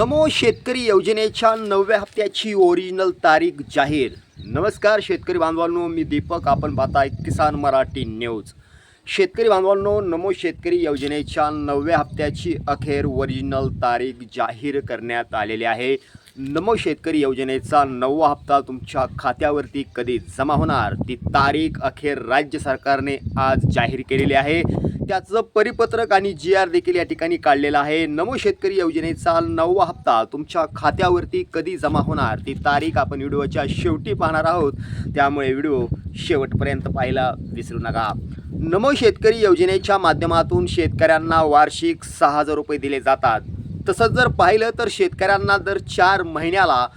नमो शेतकरी योजनेच्या 9व्या हप्त्याची ओरिजिनल तारीख जाहीर। नमस्कार शेतकरी बांधवांनो, मी दीपक, आपण पाहताय किसान मराठी न्यूज। शेतकरी बांधवांनो, नमो शेतकरी योजनेच्या 9व्या हप्त्याची अखेर ओरिजिनल तारीख जाहीर करण्यात आलेली आहे। नमो शेतकरी योजनेचा 9वा हप्ता तुमच्या खात्यावरती कधी जमा होणार ती तारीख अखेर राज्य सरकारने आज जाहीर केलेली आहे। त्याचं परिपत्रक आणि GR देखील या ठिकाणी काढलेला आहे। नमो शेतकरी योजनेचा 9वा हप्ता तुमच्या खात्यावरती कधी जमा होणार ती तारीख आपण व्हिडिओच्या शेवटी पाहणार आहोत, त्यामुळे व्हिडिओ शेवटपर्यंत पाहायला विसरू नका। नमो शेतकरी योजनेच्या माध्यमातून शेतकऱ्यांना वार्षिक 6,000 रुपये दिले जातात। तसंच जर पाहिलं तर शेतकऱ्यांना दर 4 महिन्याला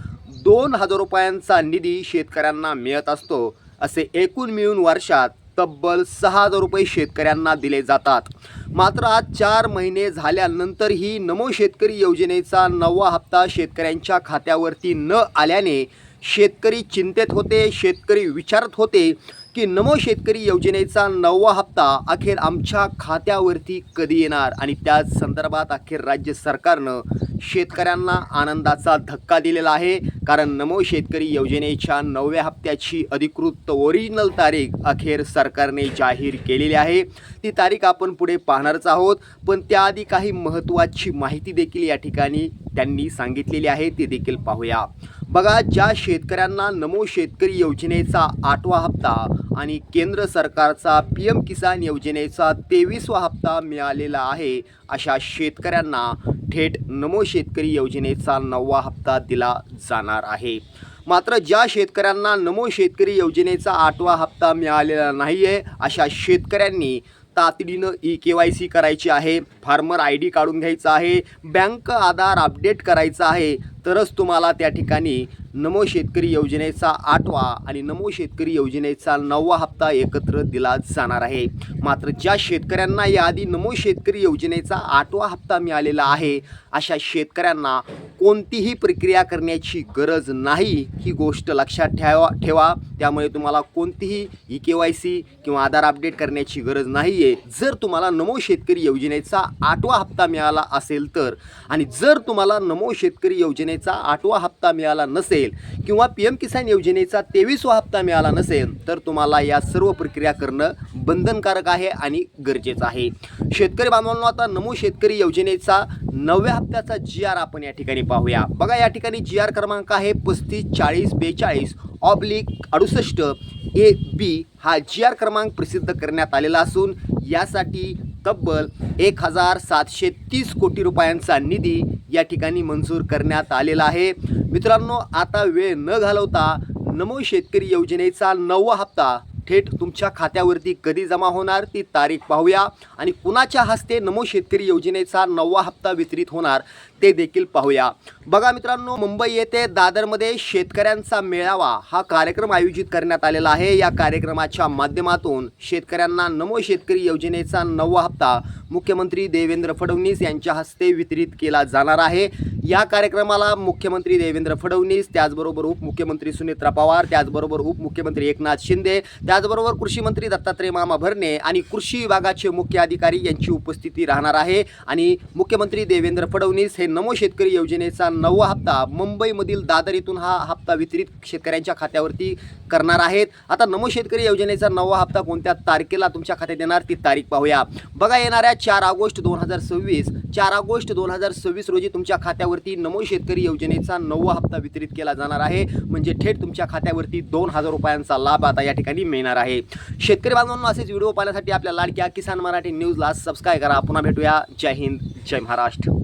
2,000 रुपयांचा निधी शेतकऱ्यांना मिळत असतो। असे एकूण मिळून वर्षात तब्बल 6,000 रुपये शेतकऱ्यांना दिले जातात। मात्र आज 4 महिने झाल्यानंतरही नमो शेतकरी योजनेचा 9वा हप्ता शेतकऱ्यांच्या खात्यावरती न आल्याने शेतकरी चिंतेत होते। शेतकरी विचारत होते की नमो शेतकरी योजनेचा 9वा हप्ता अखेर आमच्या खात्यावरती कधी येणार, आणि त्याच संदर्भात अखेर राज्य सरकारनं शेतकऱ्यांना आनंदाचा धक्का दिलेला आहे। कारण नमो शेतकरी योजनेच्या 9व्या हप्त्याची अधिकृत ओरिजिनल तारीख अखेर सरकारने जाहीर केलेली आहे। ती तारीख आपण पुढे पाहणारच आहोत, पण त्याआधी काही महत्त्वाची माहिती देखील या ठिकाणी त्यांनी सांगितलेली आहे, ती देखील पाहूया। बघा, ज्या शेतकऱ्यांना नमो शेतकरी योजनेचा 8वा हप्ता आणि केंद्र सरकारचा PM किसान योजनेचा 23वा हप्ता मिळालेला आहे, अशा शेतकऱ्यांना थेट नमो शेतकरी योजनेचा 9वा हप्ता दिला जाणार आहे। मात्र ज्या शेतकऱ्यांना नमो शेतकरी योजनेचा 8वा हप्ता मिळालेला नाही आहे, अशा शेतकऱ्यांनी तातडीनं KYC करायची आहे, फार्मर ID काढून घ्यायचा आहे, बँक आधार अपडेट करायचा आहे, तरच तुम्हाला त्या ठिकाणी नमो शेतकरी योजनेचा 8वा आणि नमो शेतकरी योजनेचा 9वा हप्ता एकत्र दिला जाणार आहे। मात्र ज्या शेतकऱ्यांना याआधी नमो शेतकरी योजनेचा 8वा हप्ता मिळालेला आहे, अशा शेतकऱ्यांना कोणतीही प्रक्रिया करण्याची गरज नाही, ही गोष्ट लक्षात ठेवा। त्यामुळे तुम्हाला कोणतीही KYC किंवा आधार अपडेट करण्याची गरज नाही आहे। जर तुम्हाला नमो शेतकरी योजनेचा 8वा हप्ता मिळाला असेल तर, आणि जर तुम्हाला नमो शेतकरी योजनेचा 8वा हप्ता मिळाला नसेल किंवा PM किसान योजनेचा 23वा हप्ता मिळाला नसेल, तर तुम्हाला या सर्व प्रक्रिया करणं बंधनकारक आहे आणि गरजेचं आहे। शेतकरी बांधवांनो, आता नमो शेतकरी योजनेचा 9व्या हप्त्याचा GR आपण या ठिकाणी पाहूया। बघा, या ठिकाणी GR क्रमांक आहे 354042/68 AB हा GR क्रमांक प्रसिद्ध करण्यात आलेला असून यासाठी तब्बल 1,730 कोटी रुपयांचा निधी या ठिकाणी मंजूर करण्यात आलेला आहे। मित्रांनो, आता वेळ न घालवता नमो शेतकरी योजनेचा 9वा हप्ता थेट तुमच्या खात्यावरती कधी जमा होणार ती तारीख पाहूया, आणि कुणाच्या हस्ते नमो शेतकरी योजनेचा 9वा हप्ता वितरित होणार ते देखील पाहूया। बघा मित्रांनो, मुंबई येथे दादरमध्ये शेतकऱ्यांचा मेळावा हा कार्यक्रम आयोजित करण्यात आलेला आहे। या कार्यक्रमाच्या माध्यमातून शेतकऱ्यांना नमो शेतकरी योजनेचा 9वा हप्ता मुख्यमंत्री देवेंद्र फडणवीस यांच्या हस्ते वितरित केला जाणार आहे। या कार्यक्रमाला मुख्यमंत्री देवेंद्र फडणवीस, त्याचबरोबर उपमुख्यमंत्री सुनेत्रा पवार, त्याचबरोबर उपमुख्यमंत्री एकनाथ शिंदे, त्याचबरोबर कृषी मंत्री दत्तात्रय मामा भरणे आणि कृषी विभागाचे मुख्य अधिकारी यांची उपस्थिती राहणार आहे। आणि मुख्यमंत्री देवेंद्र फडणवीस हे नमो शेतकरी योजनेचा 9वा हप्ता मुंबईमधील दादर येथून हा हप्ता वितरित शेतकऱ्यांच्या खात्यावरती करणार आहेत। आता नमो शेतकरी योजनेचा 9वा हप्ता कोणत्या तारखेला तुमच्या खात्यात येणार ती तारीख पाहूया। बघा, येणाऱ्या 4 ऑगस्ट 2026 रोजी तुमच्या खात्यावरती नमो शेतकरी योजनेचा 9वा हप्ता वितरित केला जाणार आहे। म्हणजे थेट तुमच्या खात्यावरती 2,000 रुपयांचा लाभ आता या ठिकाणी मिळणार आहे। शेतकरी बांधवांनो, असेच व्हिडिओ पाहण्यासाठी आपल्या लाडक्या किसान मराठी न्यूजला सबस्क्राईब करा। पुन्हा भेटूया। जय हिंद, जय महाराष्ट्र।